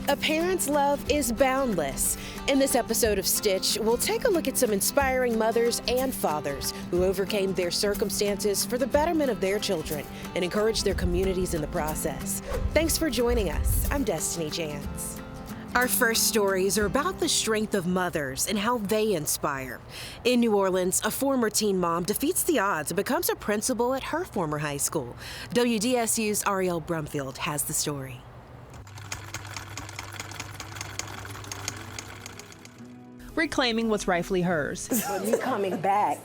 A parent's love is boundless. In this episode of Stitch, we'll take a look at some inspiring mothers and fathers who overcame their circumstances for the betterment of their children and encouraged their communities in the process. Thanks for joining us. I'm Destiny Chance. Our first stories are about the strength of mothers and how they inspire. In New Orleans, a former teen mom defeats the odds and becomes a principal at her former high school. WDSU's Ariel Brumfield has the story. Reclaiming what's rightfully hers. But me coming back,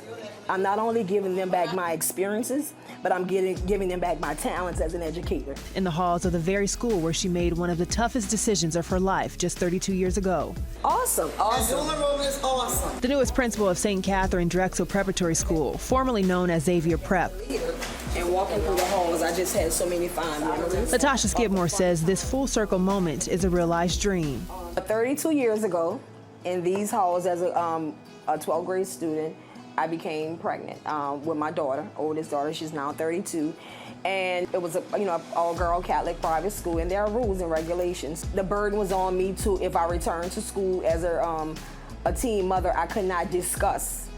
I'm not only giving them back my experiences, but I'm giving them back my talents as an educator. In the halls of the very school where she made one of the toughest decisions of her life just 32 years ago. Awesome. Enrollment is awesome. The newest principal of St. Catherine Drexel Preparatory School, formerly known as Xavier Prep. And walking through the halls, I just had so many fine memories. Latasha Skidmore says this full circle moment is a realized dream. 32 years ago, in these halls as a 12th grade student, I became pregnant with my daughter, oldest daughter. She's now 32, and it was a all-girl Catholic private school, and there are rules and regulations. The burden was on me to, if I returned to school as a teen mother, I could not discuss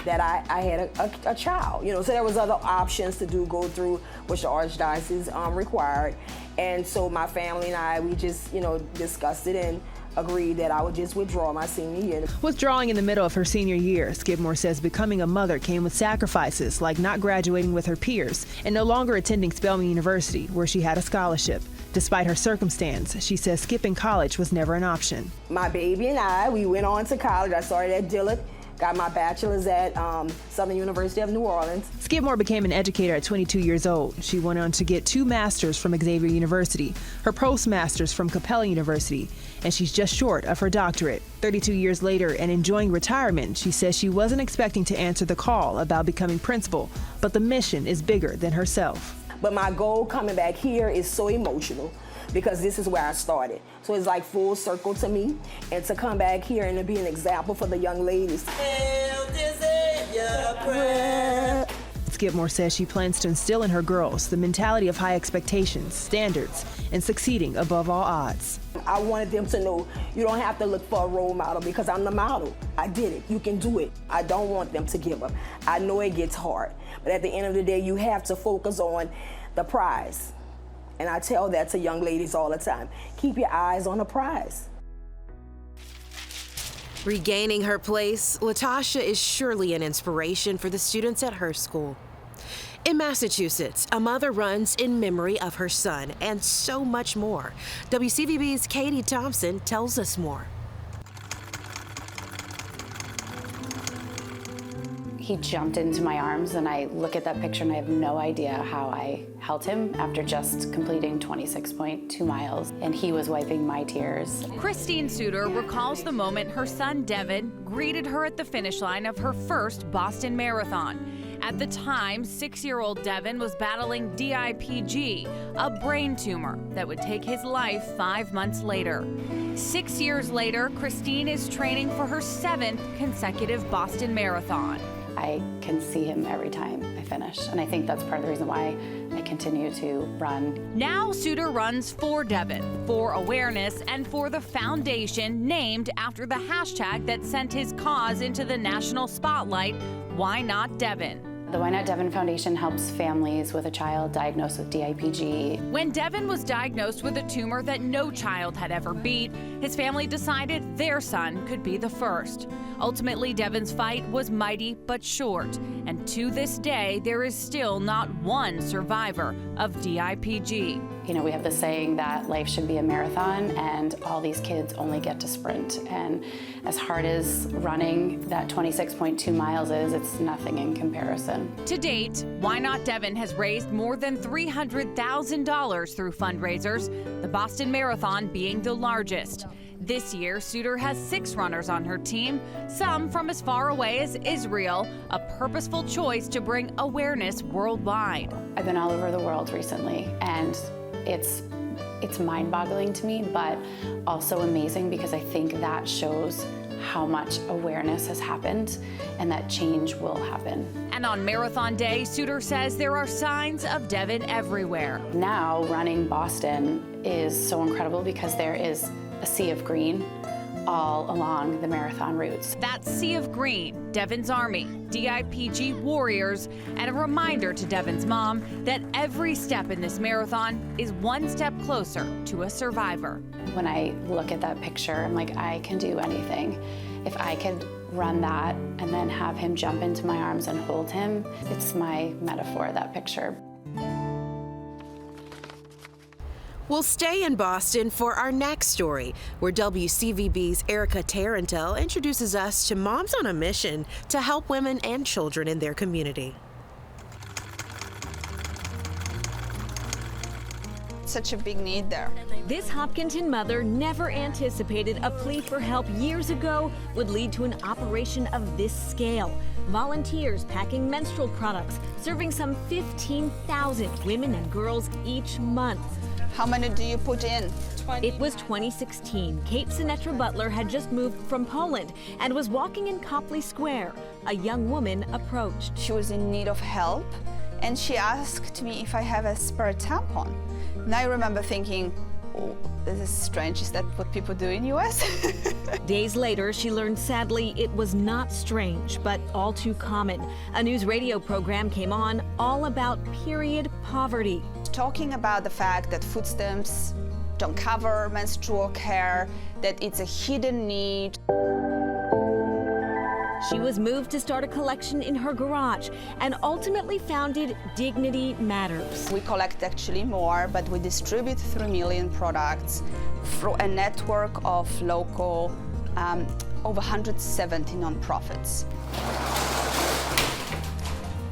that I had a child. So there was other options to go through, which the archdiocese required, and so my family and I, we just discussed it and agreed that I would just withdraw my senior year. Withdrawing in the middle of her senior year, Skidmore says becoming a mother came with sacrifices like not graduating with her peers and no longer attending Spelman University, where she had a scholarship. Despite her circumstance, she says skipping college was never an option. My baby and I, we went on to college. I started at Dillard, got my bachelor's at Southern University of New Orleans. Skidmore became an educator at 22 years old. She went on to get 2 masters from Xavier University, her postmasters from Capella University, and she's just short of her doctorate. 32 years later and enjoying retirement, she says she wasn't expecting to answer the call about becoming principal, but the mission is bigger than herself. But my goal coming back here is so emotional, because this is where I started. So it's like full circle to me, and to come back here and to be an example for the young ladies. Skidmore says she plans to instill in her girls the mentality of high expectations, standards, and succeeding above all odds. I wanted them to know you don't have to look for a role model, because I'm the model. I did it. You can do it. I don't want them to give up. I know it gets hard, but at the end of the day, you have to focus on the prize. And I tell that to young ladies all the time. Keep your eyes on the prize. Regaining her place, Latasha is surely an inspiration for the students at her school. In Massachusetts, a mother runs in memory of her son, and so much more. WCVB's Katie Thompson tells us more. He jumped into my arms, and I look at that picture and I have no idea how I held him after just completing 26.2 miles, and he was wiping my tears. Christine Suter recalls the moment her son Devin greeted her at the finish line of her first Boston Marathon. At the time, 6-year-old Devin was battling DIPG, a brain tumor that would take his life 5 months later. 6 years later, Christine is training for her 7th consecutive Boston Marathon. I can see him every time I finish, and I think that's part of the reason why I continue to run. Now Suter runs for Devin, for awareness, and for the foundation named after the hashtag that sent his cause into the national spotlight, Why Not Devin? The Why Not Devin Foundation helps families with a child diagnosed with DIPG. When Devin was diagnosed with a tumor that no child had ever beat, his family decided their son could be the first. Ultimately, Devin's fight was mighty but short, and to this day, there is still not one survivor of DIPG. We have the saying that life should be a marathon, and all these kids only get to sprint. And as hard as running that 26.2 miles is, it's nothing in comparison. To date, Why Not Devin has raised more than $300,000 through fundraisers, the Boston Marathon being the largest. This year, Suter has 6 runners on her team, some from as far away as Israel, a purposeful choice to bring awareness worldwide. I've been all over the world recently, and it's mind-boggling to me, but also amazing, because I think that shows how much awareness has happened and that change will happen. And on Marathon Day, Suter says there are signs of Devin everywhere. Now, running Boston is so incredible because there is a sea of green all along the marathon routes. That sea of green, Devon's Army, DIPG warriors, and a reminder to Devon's mom that every step in this marathon is one step closer to a survivor. When I look at that picture, I'm like, I can do anything. If I could run that and then have him jump into my arms and hold him, it's my metaphor, that picture. We'll stay in Boston for our next story, where WCVB's Erica Tarantel introduces us to moms on a mission to help women and children in their community. Such a big need there. This Hopkinton mother never anticipated a plea for help years ago would lead to an operation of this scale. Volunteers packing menstrual products, serving some 15,000 women and girls each month. How many do you put in? It was 2016. Kate Sinetra Butler had just moved from Poland and was walking in Copley Square. A young woman approached. She was in need of help, and she asked me if I have a spare tampon. And I remember thinking, oh, this is strange. Is that what people do in US? Days later, she learned sadly it was not strange, but all too common. A news radio program came on all about period poverty. Talking about the fact that food stamps don't cover menstrual care, that it's a hidden need. She was moved to start a collection in her garage and ultimately founded Dignity Matters. We collect actually more, but we distribute 3 million products through a network of local, over 170 nonprofits.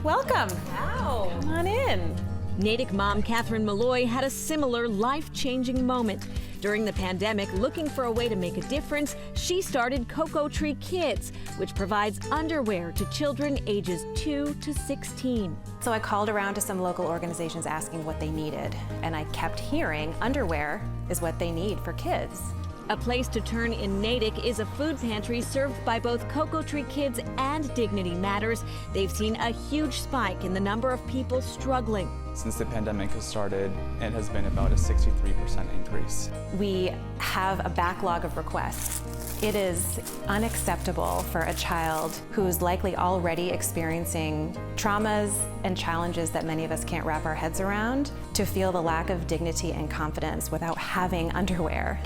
Welcome. Wow. Come on in. Natick mom Catherine Malloy had a similar life-changing moment. During the pandemic, looking for a way to make a difference, she started Cocoa Tree Kids, which provides underwear to children ages 2 to 16. So I called around to some local organizations asking what they needed, and I kept hearing underwear is what they need for kids. A place to turn in Natick is a food pantry served by both Cocoa Tree Kids and Dignity Matters. They've seen a huge spike in the number of people struggling. Since the pandemic has started, it has been about a 63% increase. We have a backlog of requests. It is unacceptable for a child who's likely already experiencing traumas and challenges that many of us can't wrap our heads around to feel the lack of dignity and confidence without having underwear.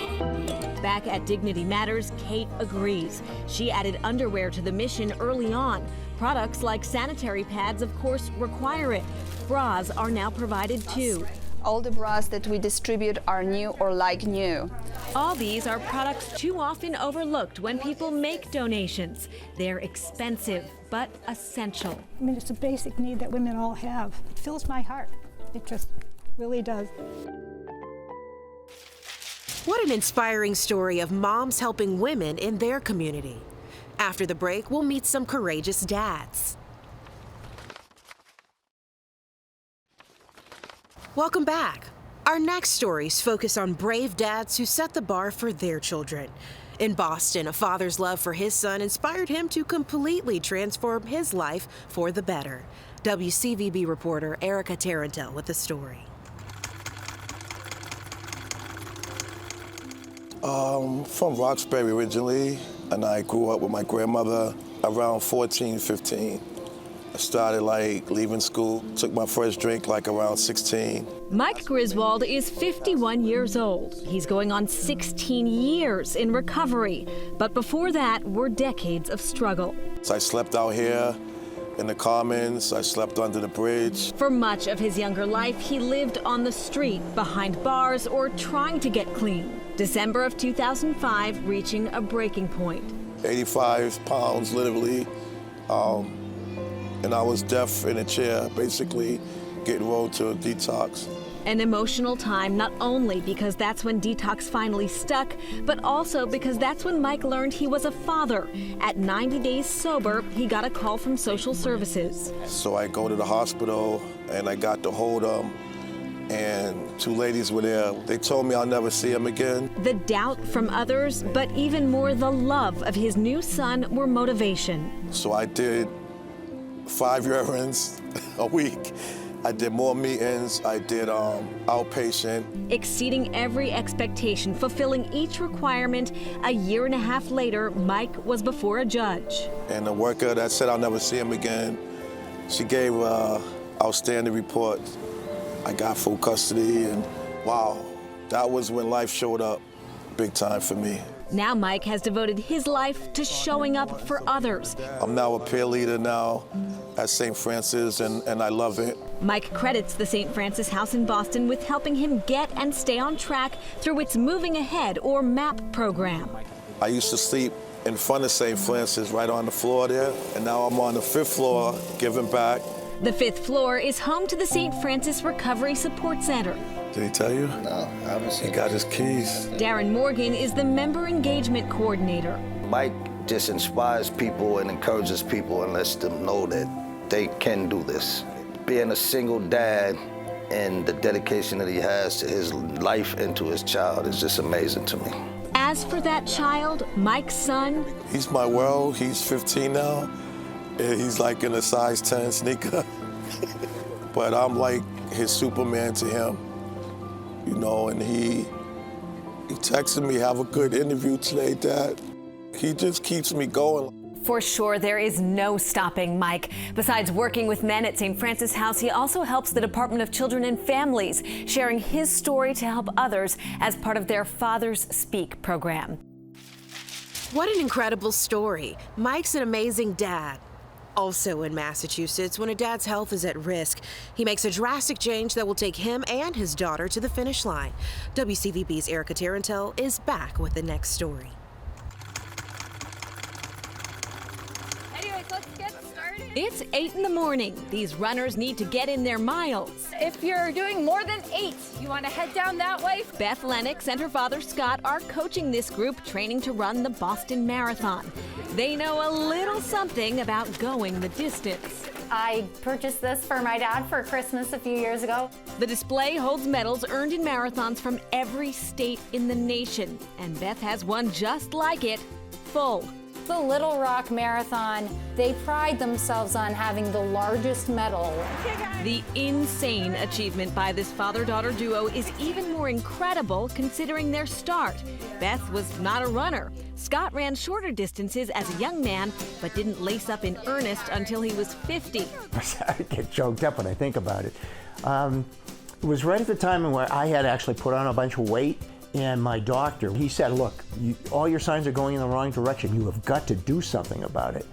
Back at Dignity Matters, Kate agrees. She added underwear to the mission early on. Products like sanitary pads, of course, require it. Bras are now provided too. All the bras that we distribute are new or like new. All these are products too often overlooked when people make donations. They're expensive, but essential. I mean, it's a basic need that women all have. It fills my heart. It just really does. What an inspiring story of moms helping women in their community. After the break, we'll meet some courageous dads. Welcome back. Our next stories focus on brave dads who set the bar for their children. In Boston, a father's love for his son inspired him to completely transform his life for the better. WCVB reporter Erica Tarantel with the story. From Roxbury originally, and I grew up with my grandmother around 14, 15. I started leaving school, took my first drink around 16. Mike Griswold is 51 years old. He's going on 16 years in recovery. But before that were decades of struggle. So I slept out here in the Commons, I slept under the bridge. For much of his younger life, he lived on the street, behind bars, or trying to get clean. December of 2005, reaching a breaking point. 85 pounds, literally. And I was deaf in a chair, basically getting rolled to a detox. An emotional time, not only because that's when detox finally stuck, but also because that's when Mike learned he was a father. At 90 days sober, he got a call from social services. So I go to the hospital and I got to hold him, and two ladies were there. They told me I'll never see him again. The doubt from others, but even more the love of his new son were motivation. So I did 5 errands a week I did more meetings. I did outpatient. Exceeding every expectation, fulfilling each requirement, a year and a half later, Mike was before a judge. And the worker that said I'll never see him again, she gave an outstanding report. I got full custody, and wow, that was when life showed up big time for me. Now Mike has devoted his life to showing up for others. I'm now a peer leader now at St. Francis, and I love it. Mike credits the St. Francis House in Boston with helping him get and stay on track through its Moving Ahead, or MAP program. I used to sleep in front of St. Francis, right on the floor there, and now I'm on the 5th floor giving back. The 5th floor is home to the St. Francis Recovery Support Center. Did he tell you? No, obviously. He got his keys. Darren Morgan is the member engagement coordinator. Mike just inspires people and encourages people and lets them know that they can do this. Being a single dad and the dedication that he has to his life and to his child is just amazing to me. As for that child, Mike's son, he's my world. He's 15 now. He's like in a size 10 sneaker. But I'm like his Superman to him, you know, and he texted me, have a good interview today, Dad. He just keeps me going. For sure, there is no stopping Mike. Besides working with men at St. Francis House, he also helps the Department of Children and Families, sharing his story to help others as part of their Fathers Speak program. What an incredible story. Mike's an amazing dad. Also in Massachusetts, when a dad's health is at risk, he makes a drastic change that will take him and his daughter to the finish line. WCVB's Erica Tarantel is back with the next story. It's 8 in the morning. These runners need to get in their miles. If you're doing more than 8, you want to head down that way? Beth Lennox and her father Scott are coaching this group, training to run the Boston Marathon. They know a little something about going the distance. I purchased this for my dad for Christmas a few years ago. The display holds medals earned in marathons from every state in the nation, and Beth has one just like it, full. The Little Rock Marathon, they pride themselves on having the largest medal. The insane achievement by this father-daughter duo is even more incredible considering their start. Beth was not a runner. Scott ran shorter distances as a young man, but didn't lace up in earnest until he was 50. I get choked up when I think about it. It was right at the time where I had actually put on a bunch of weight. And my doctor, he said, look, all your signs are going in the wrong direction. You have got to do something about it.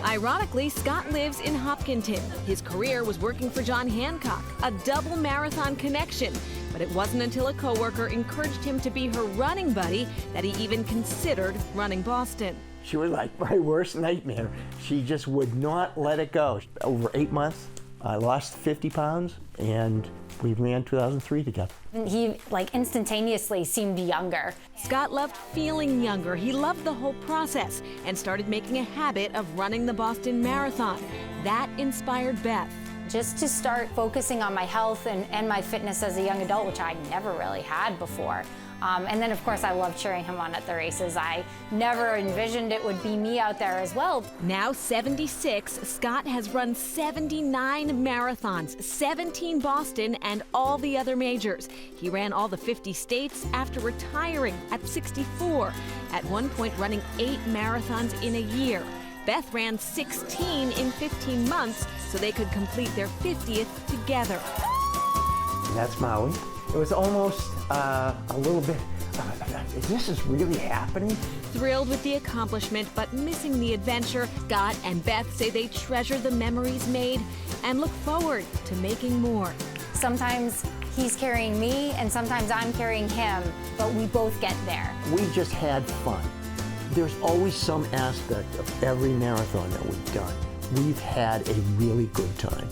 Ironically, Scott lives in Hopkinton. His career was working for John Hancock, a double marathon connection. But it wasn't until a coworker encouraged him to be her running buddy that he even considered running Boston. She was like my worst nightmare. She just would not let it go. Over 8 months, I lost 50 pounds, and we ran 2003 together. He instantaneously seemed younger. Scott loved feeling younger. He loved the whole process and started making a habit of running the Boston Marathon. That inspired Beth. Just to start focusing on my health and my fitness as a young adult, which I never really had before. And then, of course, I love cheering him on at the races. I never envisioned it would be me out there as well. Now 76, Scott has run 79 marathons, 17 Boston, and all the other majors. He ran all the 50 states after retiring at 64, at one point running 8 marathons in a year. Beth ran 16 in 15 months so they could complete their 50th together. And that's Maui. It was almost a little bit, this is really happening? Thrilled with the accomplishment, but missing the adventure, Scott and Beth say they treasure the memories made and look forward to making more. Sometimes he's carrying me and sometimes I'm carrying him, but we both get there. We just had fun. There's always some aspect of every marathon that we've done. We've had a really good time.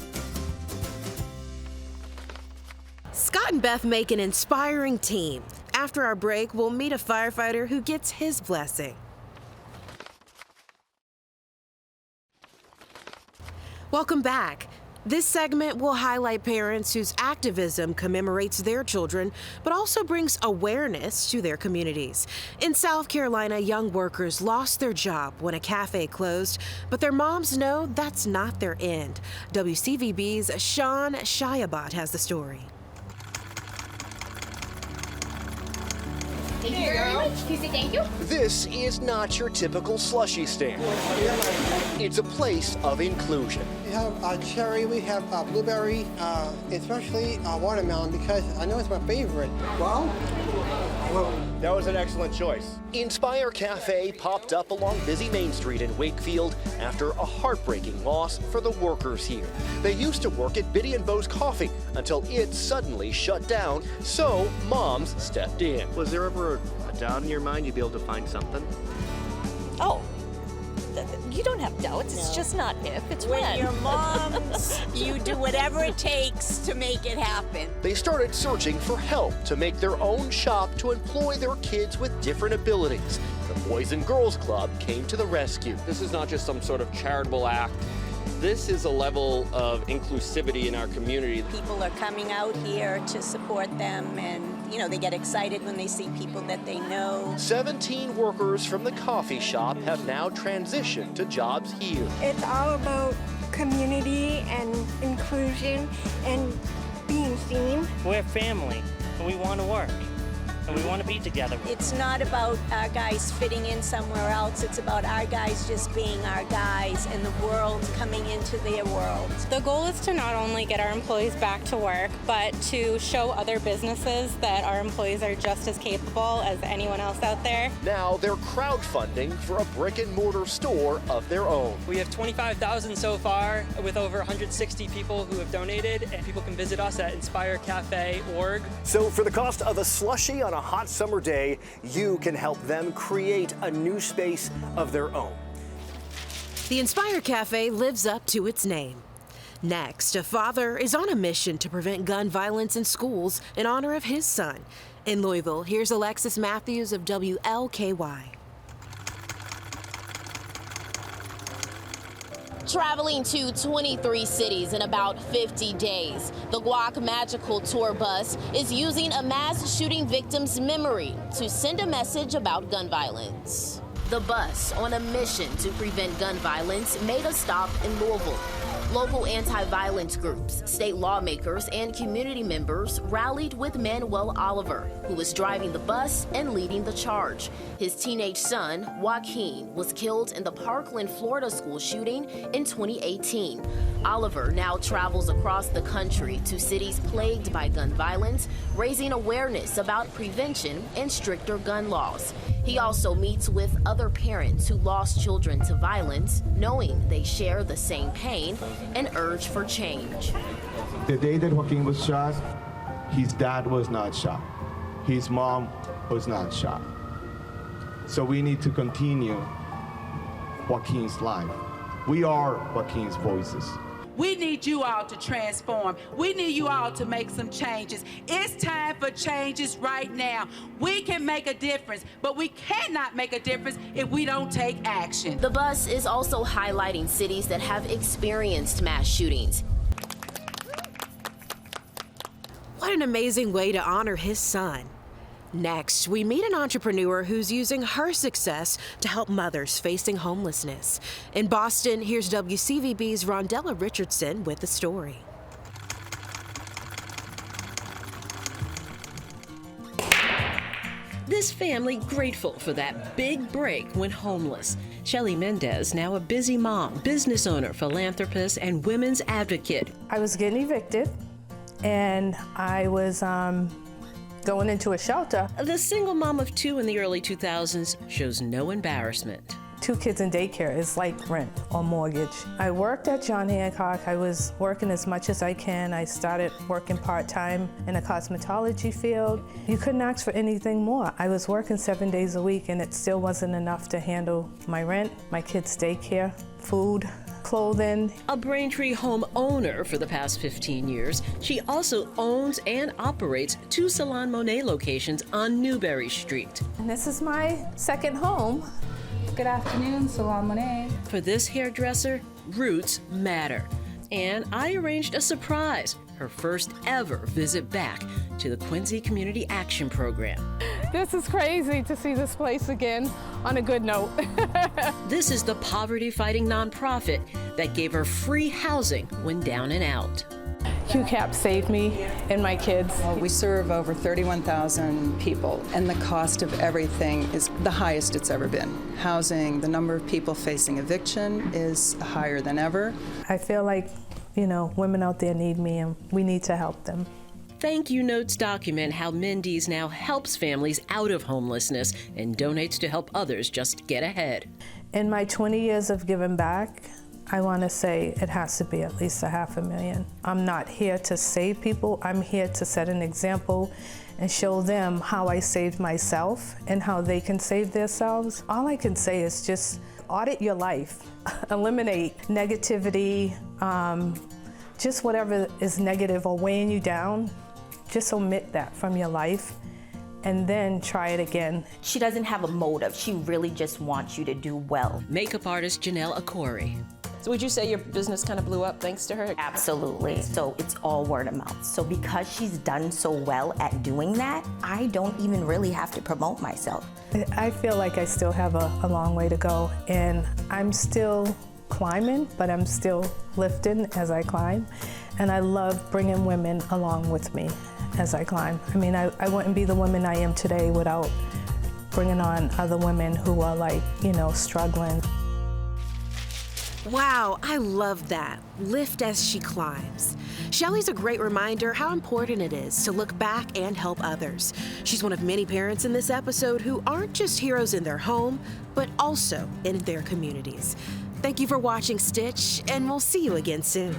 Scott and Beth make an inspiring team. After our break, we'll meet a firefighter who gets his blessing. Welcome back. This segment will highlight parents whose activism commemorates their children, but also brings awareness to their communities. In South Carolina, young workers lost their job when a cafe closed, but their moms know that's not their end. WCVB's Sean Shiabat has the story. Thank you very much. Can you say thank you? This is not your typical slushy stand. It's a place of inclusion. We have cherry, we have blueberry, especially watermelon because I know it's my favorite. Well, that was an excellent choice. Inspire Cafe popped up along busy Main Street in Wakefield after a heartbreaking loss for the workers here. They used to work at Biddy & Bo's Coffee until it suddenly shut down, so moms stepped in. Was there ever a doubt in your mind you'd be able to find something? Oh, you don't have doubts. It's just not if, it's when. When you're moms, you do whatever it takes to make it happen. They started searching for help to make their own shop to employ their kids with different abilities. The Boys and Girls Club came to the rescue. This is not just some sort of charitable act. This is a level of inclusivity in our community. People are coming out here to support them, and they get excited when they see people that they know. 17 workers from the coffee shop have now transitioned to jobs here. It's all about community and inclusion and being seen. We're family, and we want to work, and we want to be together. It's not about our guys fitting in somewhere else. It's about our guys just being our guys and the world coming into their world. The goal is to not only get our employees back to work, but to show other businesses that our employees are just as capable as anyone else out there. Now they're crowdfunding for a brick-and-mortar store of their own. We have 25,000 so far with over 160 people who have donated, and people can visit us at inspirecafe.org. So for the cost of a slushie on a hot summer day, you can help them create a new space of their own. The Inspire Cafe lives up to its name. Next, a father is on a mission to prevent gun violence in schools in honor of his son. In Louisville, here's Alexis Matthews of WLKY. Traveling to 23 cities in about 50 days, the Guac Magical Tour bus is using a mass shooting victim's memory to send a message about gun violence. The bus, on a mission to prevent gun violence, made a stop in Louisville. Local anti-violence groups, state lawmakers, and community members rallied with Manuel Oliver, who was driving the bus and leading the charge. His teenage son, Joaquin, was killed in the Parkland, Florida school shooting in 2018. Oliver now travels across the country to cities plagued by gun violence, raising awareness about prevention and stricter gun laws. He also meets with other parents who lost children to violence, knowing they share the same pain and urge for change. The day that Joaquin was shot, his dad was not shot. His mom was not shot. So we need to continue Joaquin's life. We are Joaquin's voices. We need you all to transform. We need you all to make some changes. It's time for changes right now. We can make a difference, but we cannot make a difference if we don't take action. The bus is also highlighting cities that have experienced mass shootings. What an amazing way to honor his son. Next, we meet an entrepreneur who's using her success to help mothers facing homelessness. In Boston, here's WCVB's Rondella Richardson with the story. This family grateful for that big break when homeless. Shelly Mendez, now a busy mom, business owner, philanthropist, and women's advocate. I was getting evicted, and I was going into a shelter. The single mom of two in the early 2000s shows no embarrassment. 2 kids in daycare is like rent or mortgage. I worked at John Hancock. I was working as much as I can. I started working part-time in the cosmetology field. You couldn't ask for anything more. I was working 7 days a week, and it still wasn't enough to handle my rent, my kids' daycare, food, clothing. A Braintree home owner for the past 15 years, she also owns and operates 2 Salon Monet locations on Newberry Street. And this is my second home. Good afternoon, Salon Monet. For this hairdresser, roots matter. And I arranged a surprise, her first ever visit back to the Quincy Community Action Program. This is crazy to see this place again on a good note. This is the poverty-fighting nonprofit that gave her free housing when down and out. QCAP saved me and my kids. We serve over 31,000 people, and the cost of everything is the highest it's ever been. Housing, the number of people facing eviction is higher than ever. I feel like, women out there need me, and we need to help them. Thank you notes document how Mindy's now helps families out of homelessness and donates to help others just get ahead. In my 20 years of giving back, I want to say it has to be at least $500,000. I'm not here to save people. I'm here to set an example and show them how I saved myself and how they can save themselves. All I can say is just audit your life, eliminate negativity, just whatever is negative or weighing you down, just omit that from your life and then try it again. She doesn't have a motive. She really just wants you to do well. Makeup artist Janelle Akori. So would you say your business kind of blew up thanks to her? Absolutely. So it's all word of mouth. So because she's done so well at doing that, I don't even really have to promote myself. I feel like I still have a long way to go, and I'm still climbing, but I'm still lifting as I climb. And I love bringing women along with me as I climb. I mean, I wouldn't be the woman I am today without bringing on other women who are struggling. Wow, I love that. Lift as she climbs. Shelly's a great reminder how important it is to look back and help others. She's one of many parents in this episode who aren't just heroes in their home, but also in their communities. Thank you for watching Stitch, and we'll see you again soon.